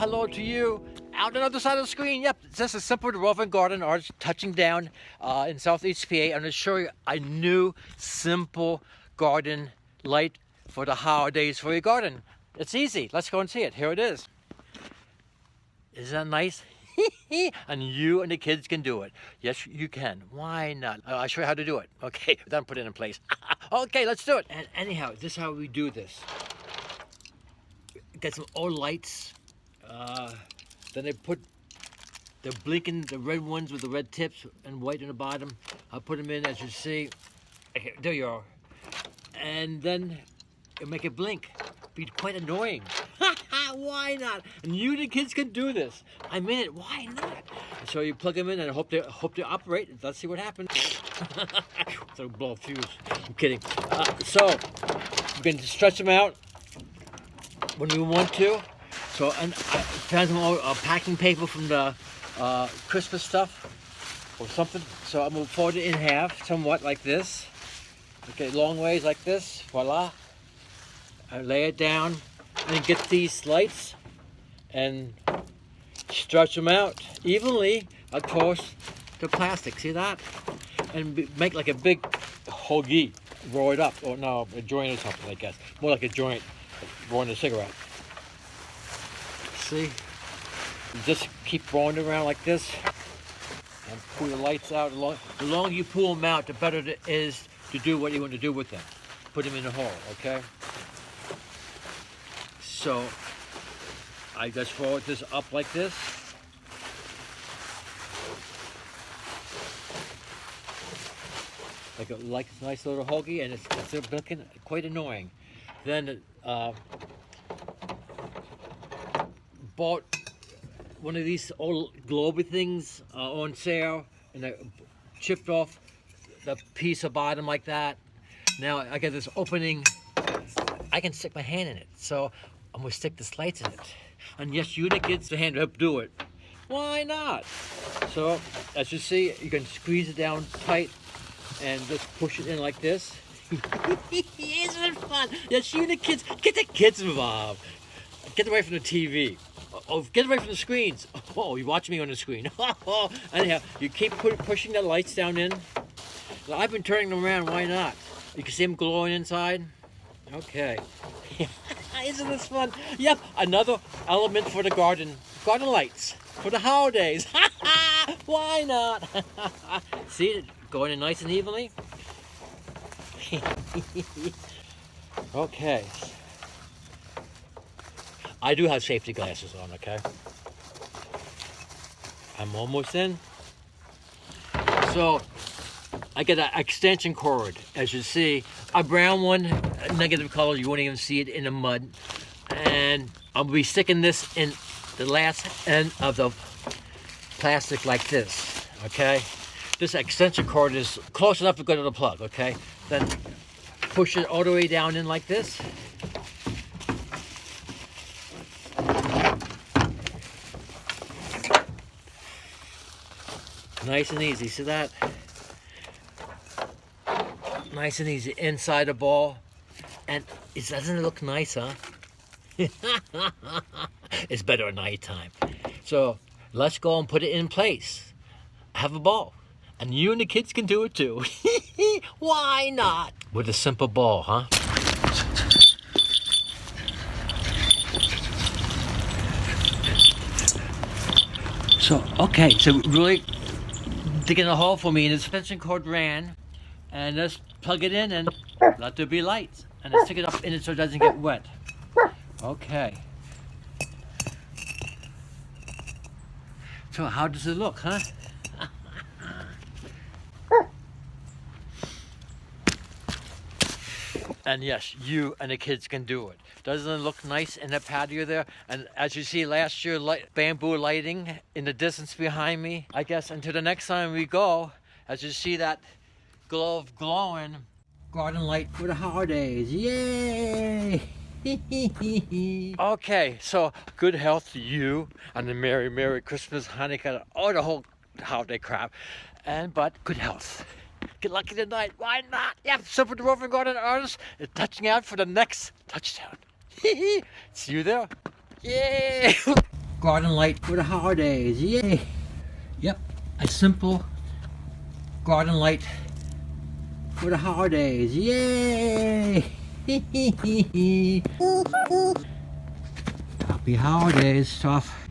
hello to you out on the other side of the screen. Yep, it's just a simple Roving garden artist touching down in Southeast PA. I'm going to show you a new simple garden light for the holidays for your garden. It's easy. Let's go and see it. Here it is. Isn't that nice? And you and the kids can do it. Yes, you can. Why not? I'll show you how to do it. Okay, then put it in place. Okay, let's do it. And anyhow, this is how we do this. Get some old lights. Then they're blinking, the red ones with the red tips and white in the bottom. I'll put them in as you see. Okay, there you are. And then it'll make it blink. Be quite annoying. Why not? And you the kids can do this. I mean it. Why not? So you plug them in and hope they operate. Let's see what happens. So blow a fuse. I'm kidding. So you can stretch them out when you want to. So and I found some packing paper from the Christmas stuff or something. So I'm gonna fold it in half, somewhat like this. Okay, long ways like this. Voila. I lay it down and get these lights and stretch them out evenly across the plastic. See that? And make like a big hoagie. Roll it up, or no, a joint or something, I guess. More like a joint, rolling a cigarette. See? You just keep rolling it around like this and pull the lights out. The longer you pull them out, the better it is to do what you want to do with them. Put them in the hole, okay? So I just fold this up like this. Like a nice little hoagie, and it's looking quite annoying. Then bought one of these old globe things on sale, and I chipped off the piece of bottom like that. Now I got this opening. I can stick my hand in it, so I'm gonna stick the lights in it. And yes, you the kids the hand to help do it. Why not? So as you see, you can squeeze it down tight and just push it in like this. Isn't it fun? Yes, you the kids, get the kids involved. Get away from the TV. Oh, get away from the screens. Oh, you watch me on the screen. Anyhow, you keep pushing the lights down in. Now, I've been turning them around, why not? You can see them glowing inside. Okay. Isn't this fun? Yep, another element for the garden lights for the holidays. Why not? See it going in nice and evenly? Okay. I do have safety glasses on, okay? I'm almost in. So I get an extension cord, as you see, a brown one, a negative color, you won't even see it in the mud. And I'll be sticking this in the last end of the plastic like this, okay? This extension cord is close enough to go to the plug, okay? Then push it all the way down in like this. Nice and easy, see that? Nice and easy inside the ball. And doesn't it look nice, huh? It's better at nighttime. So let's go and put it in place. Have a ball. And you and the kids can do it too. Why not? With a simple ball, huh? So, okay, so really digging a hole for me, and the extension cord ran, and just plug it in and let there be lights, and then stick it up in it so it doesn't get wet. Okay. So how does it look, huh? And yes, you and the kids can do it. Doesn't it look nice in the patio there? And as you see last year, bamboo lighting in the distance behind me. I guess until the next time we go, as you see that glow of glowing garden light for the holidays. Yay! Okay, so good health to you and the Merry Christmas, Hanukkah, all the whole holiday crap. But good health. Get lucky tonight. Why not? Yep, Super the Roving Garden Artist is touching out for the next touchdown. See you there. Yay! garden light for the holidays. Yay! Yep, a simple garden light for the holidays. Yay! Happy holidays, Tough.